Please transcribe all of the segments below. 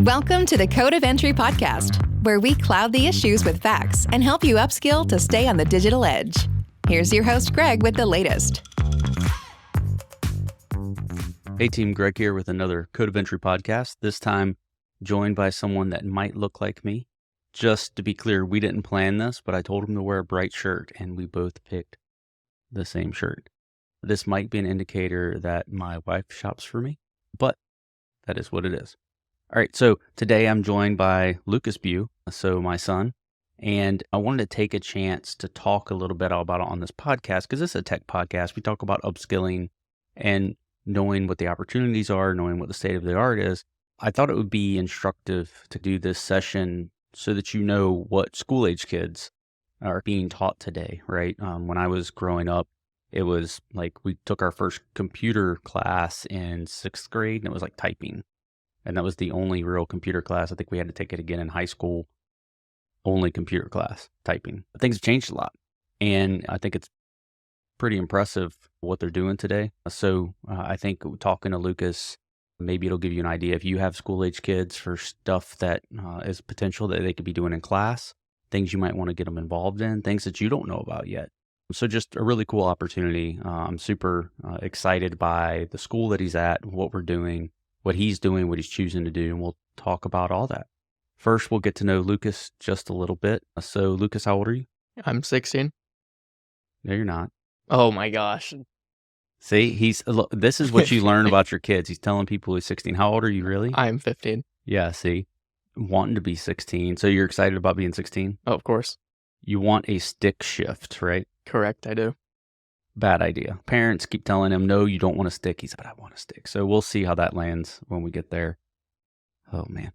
Welcome to the Code of Entry podcast, where we cloud the issues with facts and help you upskill to stay on the digital edge. Here's your host, Greg, with the latest. Hey team, Greg here with another Code of Entry podcast, this time joined by someone that might look like me. Just to be clear, we didn't plan this, but I told him to wear a bright shirt and we both picked the same shirt. This might be an indicator that my wife shops for me, but that is what it is. All right, so today I'm joined by Greg Bew, so my son, and I wanted to take a chance to talk a little bit about it on this podcast because this is a tech podcast. We talk about upskilling and knowing what the opportunities are, knowing what the state of the art is. I thought it would be instructive to do this session so that you know what school-age kids are being taught today, right? When I was growing up, it was like we took our first computer class in 6th grade, and it was like typing. And that was the only real computer class. I think we had to take it again in high school. Only computer class, typing. But things have changed a lot. And I think it's pretty impressive what they're doing today. So I think talking to Lucas, maybe it'll give you an idea if you have school-age kids for stuff that is potential that they could be doing in class, things you might want to get them involved in, things that you don't know about yet. So just a really cool opportunity. I'm super excited by the school that he's at, what we're doing, what he's doing, what he's choosing to do, and we'll talk about all that. First, we'll get to know Lucas just a little bit. So, Lucas, how old are you? I'm 16. No, you're not. Oh my gosh. See, look, this is what you learn about your kids. He's telling people he's 16. How old are you really? I'm 15. Yeah, see, wanting to be 16. So you're excited about being 16? Oh, of course. You want a stick shift, right? Correct, I do. Bad idea. Parents keep telling him, no, you don't want a stick. He said, but I want a stick. So we'll see how that lands when we get there. Oh, man.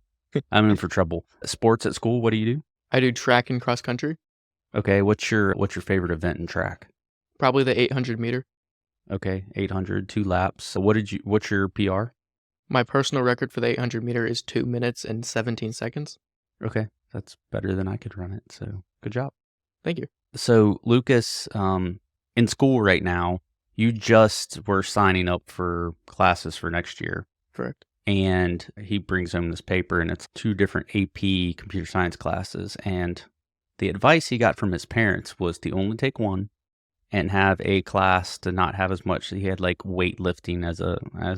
I'm in for trouble. Sports at school, what do you do? I do track and cross country. Okay, what's your favorite event in track? Probably the 800 meter. Okay, 800, 2 laps. So what's your PR? My personal record for the 800 meter is 2 minutes and 17 seconds. Okay, that's better than I could run it. So good job. Thank you. So Lucas, in school right now, you just were signing up for classes for next year. Correct. And he brings home this paper, and it's 2 different AP computer science classes. And the advice he got from his parents was to only take one and have a class to not have as much. He had like weightlifting as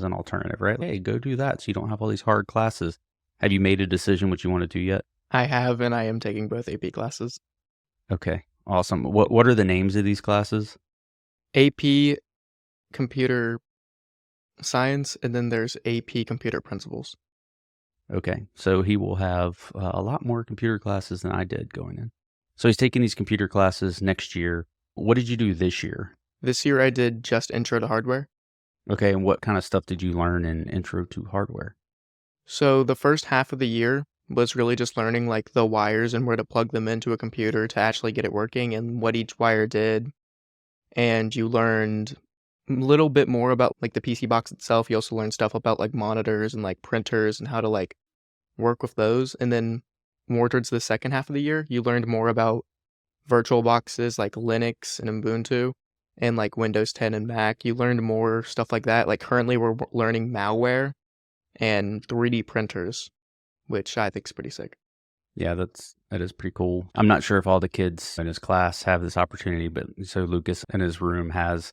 an alternative, right? Hey, go do that so you don't have all these hard classes. Have you made a decision what you want to do yet? I have, and I am taking both AP classes. Okay, awesome. What are the names of these classes? AP Computer Science, and then there's AP Computer Principles. Okay, so he will have a lot more computer classes than I did going in. So he's taking these computer classes next year. What did you do this year? This year I did just Intro to Hardware. Okay, and what kind of stuff did you learn in Intro to Hardware? So the first half of the year was really just learning like the wires and where to plug them into a computer to actually get it working and what each wire did. And you learned a little bit more about like the PC box itself. You also learned stuff about like monitors and like printers and how to like work with those. And then more towards the second half of the year, you learned more about virtual boxes like Linux and Ubuntu and like Windows 10 and Mac. You learned more stuff like that. Like currently we're learning malware and 3D printers, which I think is pretty sick. Yeah, that is pretty cool. I'm not sure if all the kids in his class have this opportunity, but so Lucas in his room has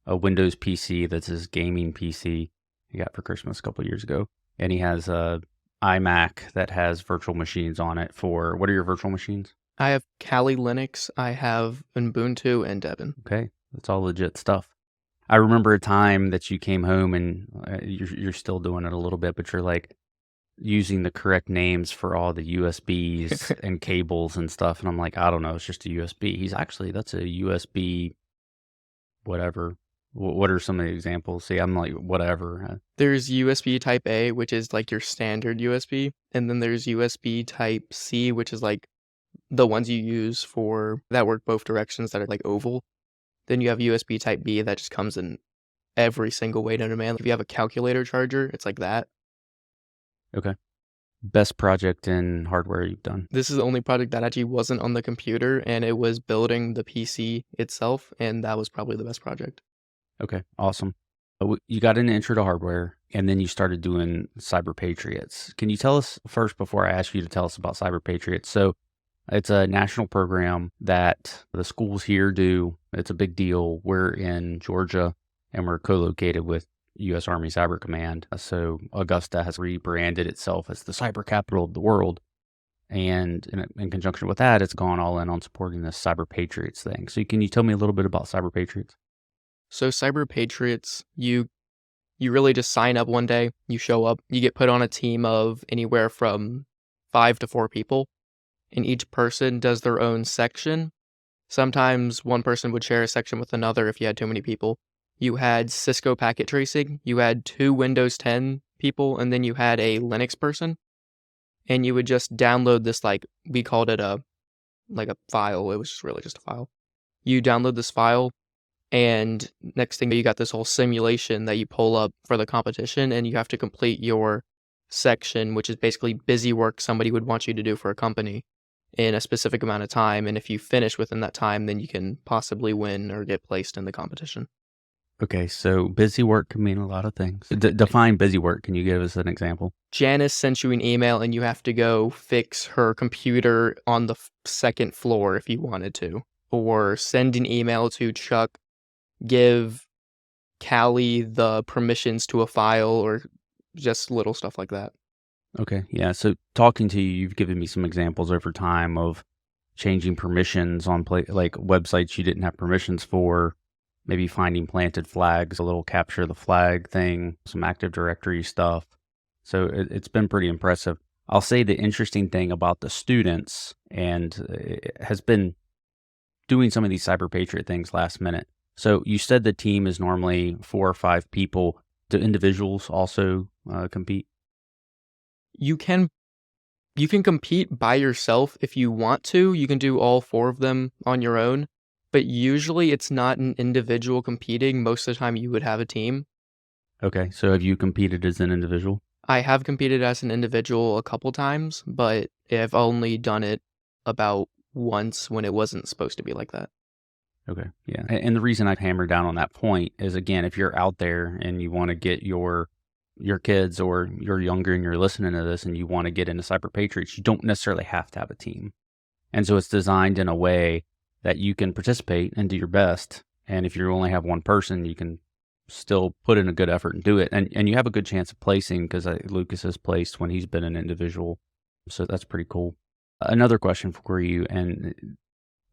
a Windows PC that's his gaming PC he got for Christmas a couple of years ago. And he has a iMac that has virtual machines on it for, what are your virtual machines? I have Kali Linux, I have Ubuntu, and Debian. Okay, that's all legit stuff. I remember a time that you came home and you're still doing it a little bit, but you're like using the correct names for all the USBs and cables and stuff. And I'm like, I don't know, it's just a USB. That's a USB whatever. What are some of the examples? See, I'm like, whatever. There's USB Type A, which is like your standard USB. And then there's USB Type C, which is like the ones you use for that work both directions that are like oval. Then you have USB Type B that just comes in every single way known to man. If you have a calculator charger, it's like that. Okay. Best project in hardware you've done? This is the only project that actually wasn't on the computer, and it was building the PC itself, and that was probably the best project. Okay, awesome. You got an intro to hardware, and then you started doing Cyber Patriots. Can you tell us first, before I ask you to tell us about Cyber Patriots? So it's a national program that the schools here do. It's a big deal. We're in Georgia, and we're co-located with U.S. Army Cyber Command. So Augusta has rebranded itself as the cyber capital of the world. And in conjunction with that, it's gone all in on supporting this Cyber Patriots thing. So can you tell me a little bit about Cyber Patriots? So Cyber Patriots, you really just sign up one day, you show up, you get put on a team of anywhere from 5 to 4 people, and each person does their own section. Sometimes one person would share a section with another if you had too many people. You had Cisco packet tracing, you had 2 Windows 10 people, and then you had a Linux person. And you would just download this, we called it a file. It was just really just a file. You download this file, and next thing you got this whole simulation that you pull up for the competition, and you have to complete your section, which is basically busy work somebody would want you to do for a company in a specific amount of time. And if you finish within that time, then you can possibly win or get placed in the competition. Okay, so busy work can mean a lot of things. Define busy work. Can you give us an example? Janice sent you an email and you have to go fix her computer on the second floor if you wanted to. Or send an email to Chuck, give Callie the permissions to a file, or just little stuff like that. Okay, yeah. So talking to you, you've given me some examples over time of changing permissions on like websites you didn't have permissions for, maybe finding planted flags, a little capture the flag thing, some Active Directory stuff. So it's been pretty impressive. I'll say the interesting thing about the students has been doing some of these Cyber Patriot things last minute. So you said the team is normally 4 or 5 people. Do individuals also compete? You can compete by yourself if you want to. You can do all 4 of them on your own. But usually it's not an individual competing. Most of the time you would have a team. Okay, so have you competed as an individual? I have competed as an individual a couple times, but I've only done it about once when it wasn't supposed to be like that. Okay, yeah. And the reason I've hammered down on that point is, again, if you're out there and you want to get your kids, or you're younger and you're listening to this and you want to get into Cyber Patriots, you don't necessarily have to have a team. And so it's designed in a way that you can participate and do your best. And if you only have one person, you can still put in a good effort and do it. And you have a good chance of placing, because Lucas has placed when he's been an individual. So that's pretty cool. Another question for you, and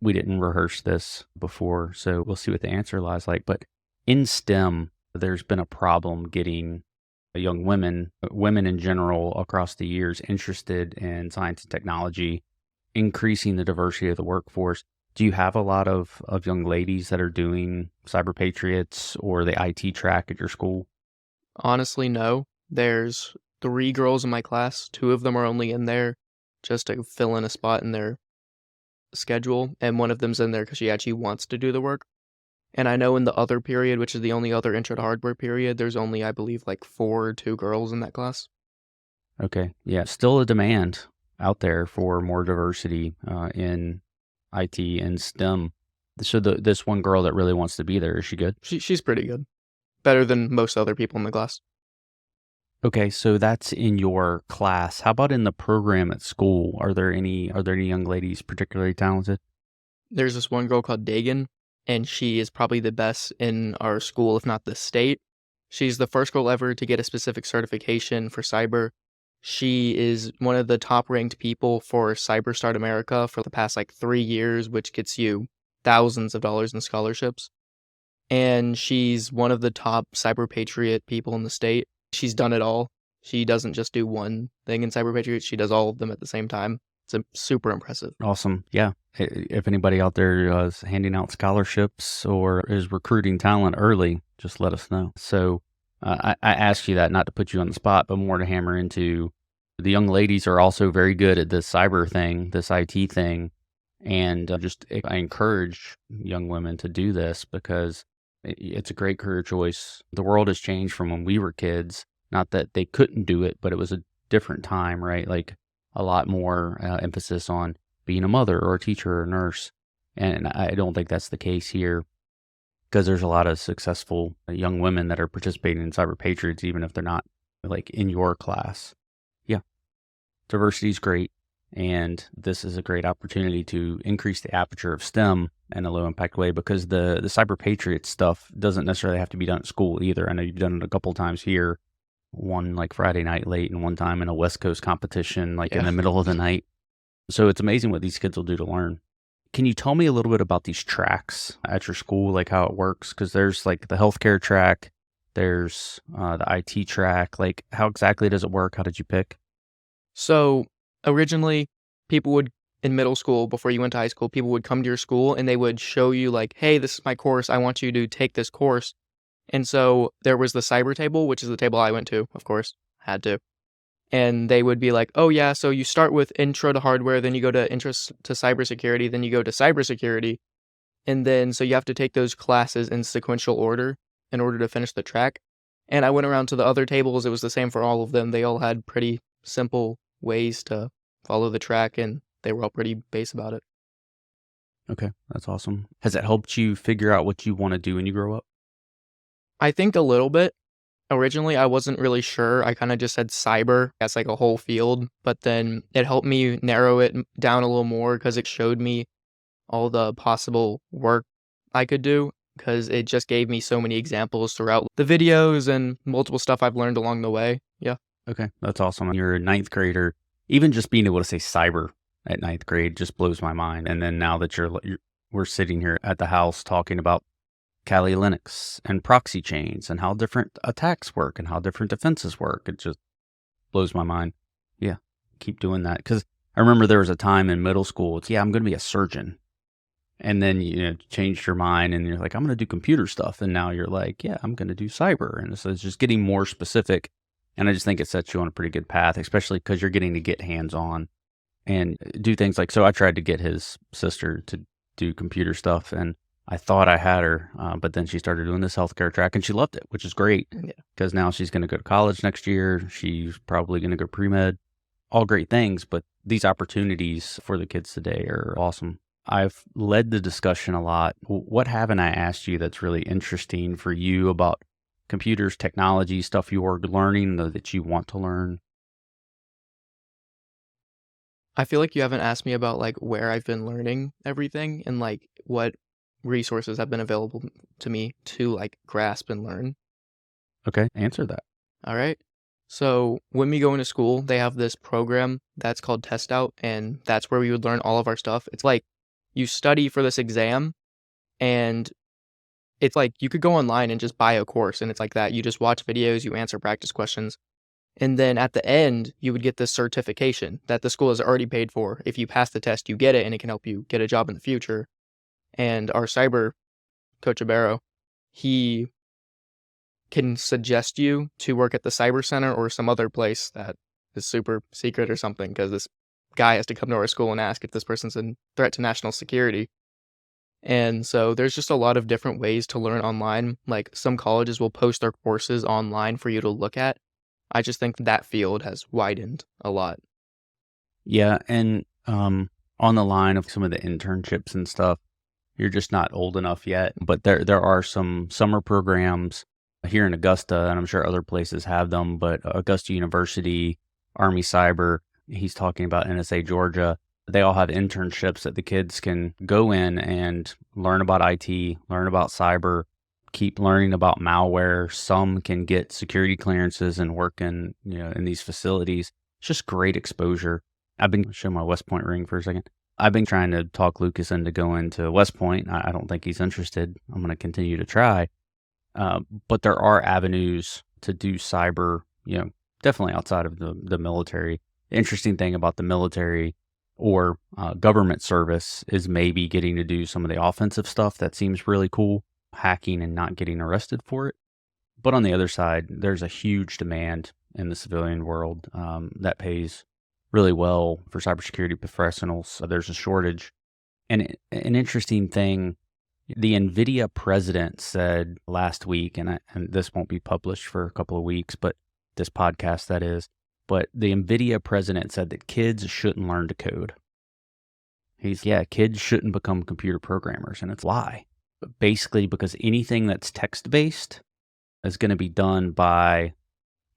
we didn't rehearse this before, so we'll see what the answer lies like. But in STEM, there's been a problem getting young women in general across the years interested in science and technology, increasing the diversity of the workforce. Do you have a lot of young ladies that are doing Cyber Patriots or the IT track at your school? Honestly, no. There's 3 girls in my class. 2 of them are only in there just to fill in a spot in their schedule, and one of them's in there because she actually wants to do the work. And I know in the other period, which is the only other intro to hardware period, there's only, I believe, 4 or 2 girls in that class. Okay, yeah, still a demand out there for more diversity in IT and STEM. So this one girl that really wants to be there, is she good? She's pretty good. Better than most other people in the class. Okay, so that's in your class. How about in the program at school? Are there any young ladies particularly talented? There's this one girl called Dagan, and she is probably the best in our school, if not the state. She's the first girl ever to get a specific certification for cyber. She is one of the top-ranked people for Cyber Start America for the past 3 years, which gets you thousands of dollars in scholarships. And she's one of the top Cyber Patriot people in the state. She's done it all. She doesn't just do one thing in Cyber Patriot, she does all of them at the same time. It's super impressive. Awesome. Yeah. If anybody out there is handing out scholarships or is recruiting talent early, just let us know. So I asked you that not to put you on the spot, but more to hammer into the young ladies are also very good at this cyber thing, this IT thing. And I encourage young women to do this because it's a great career choice. The world has changed from when we were kids. Not that they couldn't do it, but it was a different time, right? Like a lot more emphasis on being a mother or a teacher or a nurse. And I don't think that's the case here. because there's a lot of successful young women that are participating in Cyber Patriots, even if they're not like in your class. Yeah, diversity is great. And this is a great opportunity to increase the aperture of STEM in a low impact way, because the Cyber Patriot stuff doesn't necessarily have to be done at school either. I know you've done it a couple times here, one like Friday night late and one time in a West Coast competition, like in the middle of the night. So it's amazing what these kids will do to learn. Can you tell me a little bit about these tracks at your school, like how it works? Because there's like the healthcare track, there's the IT track. Like, how exactly does it work? How did you pick? So originally, people would, in middle school, before you went to high school, people would come to your school and they would show you like, hey, this is my course. I want you to take this course. And so there was the cyber table, which is the table I went to, of course, had to. And they would be like, oh yeah, so you start with intro to hardware, then you go to intro to cybersecurity, then you go to cybersecurity. And then so you have to take those classes in sequential order in order to finish the track. And I went around to the other tables. It was the same for all of them. They all had pretty simple ways to follow the track, and they were all pretty base about it. Okay, that's awesome. Has it helped you figure out what you want to do when you grow up? I think a little bit. Originally, I wasn't really sure. I kind of just said cyber as like a whole field, but then it helped me narrow it down a little more because it showed me all the possible work I could do, because it just gave me so many examples throughout the videos and multiple stuff I've learned along the way. Yeah. Okay, that's awesome. You're a ninth grader. Even just being able to say cyber at ninth grade just blows my mind. And then now that we're sitting here at the house talking about Kali Linux and proxy chains and how different attacks work and how different defenses work, it just blows my mind. Yeah, keep doing that. Because I remember there was a time in middle school, I'm going to be a surgeon. And then, changed your mind and you're like, I'm going to do computer stuff. And now you're like, yeah, I'm going to do cyber. And so it's just getting more specific. And I just think it sets you on a pretty good path, especially because you're getting to get hands-on and do things like, so I tried to get his sister to do computer stuff, and I thought I had her, but then she started doing this healthcare track, and she loved it, which is great, because now she's going to go to college next year. She's probably going to go pre-med, all great things, but these opportunities for the kids today are awesome. I've led the discussion a lot. What haven't I asked you that's really interesting for you about computers, technology, stuff you are learning that you want to learn? I feel like you haven't asked me about like where I've been learning everything and like what resources have been available to me to like grasp and learn. Okay, answer that. All right. So when we go into school, they have this program that's called Test Out, and that's where we would learn all of our stuff. It's like you study for this exam, and it's like you could go online and just buy a course, and it's like that. You just watch videos, you answer practice questions, and then at the end, you would get this certification that the school has already paid for. If you pass the test, you get it, and it can help you get a job in the future. And our cyber coach, Abero, he can suggest you to work at the cyber center or some other place that is super secret or something, because this guy has to come to our school and ask if this person's a threat to national security. And so there's just a lot of different ways to learn online. Like some colleges will post their courses online for you to look at. I just think that field has widened a lot. Yeah, and on the line of some of the internships and stuff, you're just not old enough yet. But there are some summer programs here in Augusta, and I'm sure other places have them, but Augusta University, Army Cyber, he's talking about NSA Georgia. They all have internships that the kids can go in and learn about IT, learn about cyber, keep learning about malware. Some can get security clearances and work in these facilities. It's just great exposure. I've been showing my West Point ring for a second. I've been trying to talk Lucas into going to West Point. I don't think he's interested. I'm going to continue to try. But there are avenues to do cyber, definitely outside of the military. The interesting thing about the military or government service is maybe getting to do some of the offensive stuff that seems really cool, hacking and not getting arrested for it. But on the other side, there's a huge demand in the civilian world that pays really well for cybersecurity professionals. So there's a shortage. And an interesting thing, the NVIDIA president said last week, and this won't be published for a couple of weeks, but this podcast that is, but the NVIDIA president said that kids shouldn't learn to code. Kids shouldn't become computer programmers. And it's why? basically because anything that's text-based is going to be done by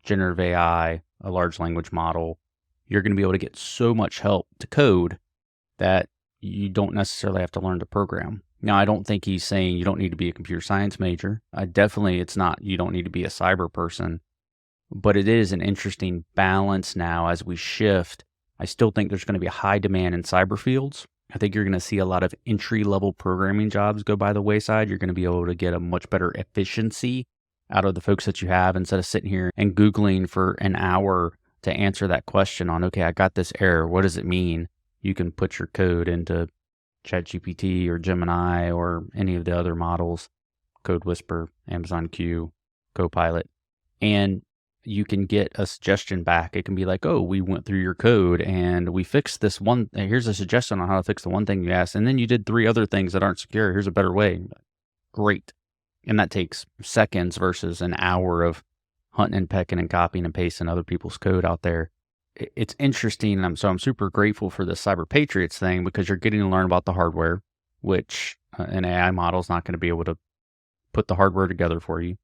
generative AI, a large language model. You're going to be able to get so much help to code that you don't necessarily have to learn to program. Now, I don't think he's saying you don't need to be a computer science major. It's not, you don't need to be a cyber person, but it is an interesting balance now as we shift. I still think there's going to be a high demand in cyber fields. I think you're going to see a lot of entry-level programming jobs go by the wayside. You're going to be able to get a much better efficiency out of the folks that you have instead of sitting here and Googling for an hour to answer that question on, okay, I got this error. What does it mean? You can put your code into ChatGPT or Gemini or any of the other models, Code Whisper, Amazon Q, Copilot, and you can get a suggestion back. It can be like, oh, we went through your code and we fixed this one. Here's a suggestion on how to fix the one thing you asked. And then you did 3 other things that aren't secure. Here's a better way. Great. And that takes seconds versus an hour of hunting and pecking and copying and pasting other people's code out there. It's interesting. And I'm super grateful for the Cyber Patriots thing because you're getting to learn about the hardware, which an AI model is not going to be able to put the hardware together for you.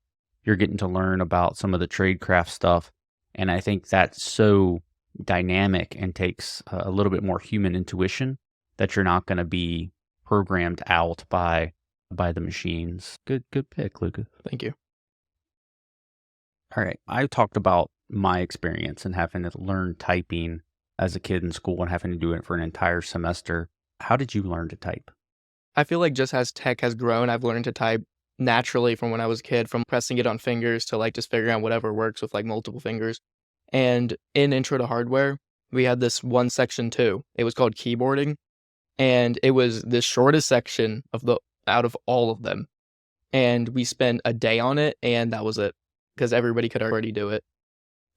You're getting to learn about some of the tradecraft stuff. And I think that's so dynamic and takes a little bit more human intuition that you're not going to be programmed out by the machines. Good pick, Lucas. Thank you. All right. I talked about my experience and having to learn typing as a kid in school and having to do it for an entire semester. How did you learn to type? I feel like just as tech has grown, I've learned to type naturally from when I was a kid, from pressing it on fingers to like just figuring out whatever works with like multiple fingers. And in Intro to Hardware, we had this one section too. It was called keyboarding. And it was the shortest section out of all of them. And we spent a day on it and that was it because everybody could already do it.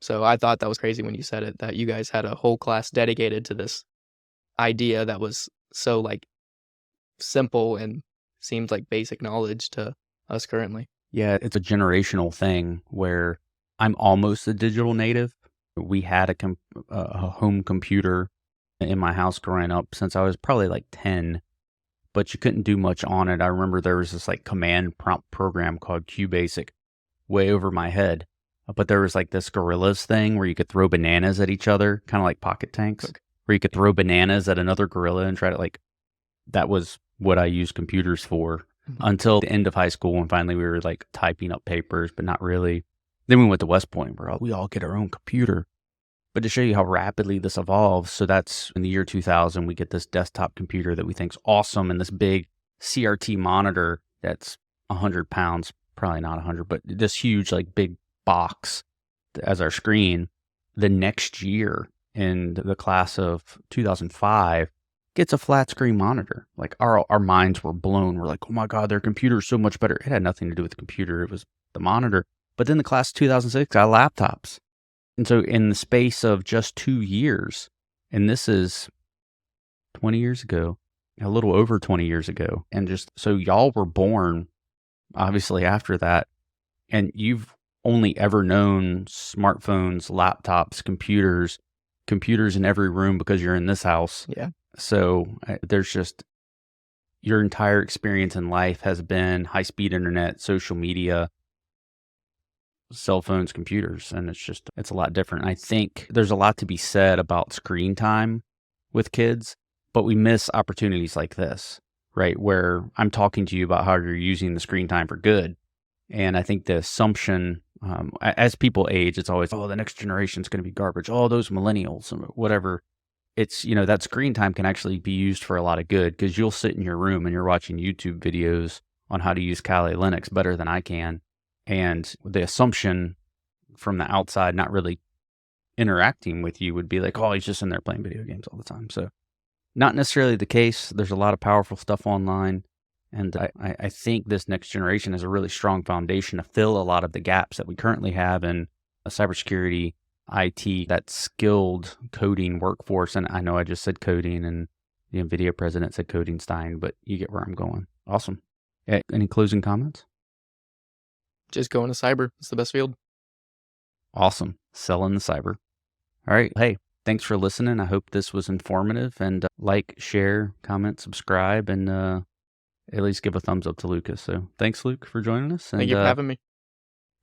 So I thought that was crazy when you said it, that you guys had a whole class dedicated to this idea that was so like simple and seems like basic knowledge to us currently. Yeah, it's a generational thing where I'm almost a digital native. We had a home computer in my house growing up since I was probably like 10, but you couldn't do much on it. I remember there was this like command prompt program called QBasic way over my head. But there was like this gorillas thing where you could throw bananas at each other, kind of like pocket tanks, okay, where you could throw bananas at another gorilla and try to like, that was what I used computers for until the end of high school. And finally we were like typing up papers, but not really. Then we went to West Point where we all get our own computer. But to show you how rapidly this evolves, so that's in the year 2000, we get this desktop computer that we think's awesome and this big CRT monitor that's 100 pounds, probably not 100, but this huge like big box as our screen. The next year in the class of 2005 gets a flat screen monitor. Like our minds were blown. We're like, oh my God, their computer's so much better. It had nothing to do with the computer. It was the monitor. But then the class of 2006 got laptops. And so in the space of just 2 years, and this is 20 years ago, a little over 20 years ago, and just so y'all were born obviously after that, and you've only ever known smartphones, laptops, computers in every room because you're in this house. Yeah. So there's just, your entire experience in life has been high-speed internet, social media, cell phones, computers, and it's a lot different. I think there's a lot to be said about screen time with kids, but we miss opportunities like this, right? Where I'm talking to you about how you're using the screen time for good. And I think the assumption, as people age, it's always, oh, the next generation's going to be garbage. Oh, those millennials, whatever. It's, that screen time can actually be used for a lot of good because you'll sit in your room and you're watching YouTube videos on how to use Kali Linux better than I can. And the assumption from the outside, not really interacting with you, would be like, oh, he's just in there playing video games all the time. So not necessarily the case. There's a lot of powerful stuff online. And I think this next generation has a really strong foundation to fill a lot of the gaps that we currently have in cybersecurity, IT, that skilled coding workforce. And I know I just said coding and the NVIDIA president said coding Stein, but you get where I'm going. Awesome. Any closing comments? Just going to cyber. It's the best field. Awesome. Selling the cyber. All right. Hey, thanks for listening. I hope this was informative, and like, share, comment, subscribe, and at least give a thumbs up to Lucas. So thanks, Luke, for joining us. And, Thank you for having me.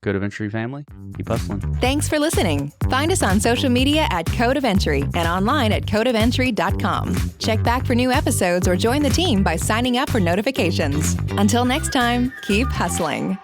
Code of Entry family, keep hustling. Thanks for listening. Find us on social media at Code of Entry and online at codeofentry.com. Check back for new episodes or join the team by signing up for notifications. Until next time, keep hustling.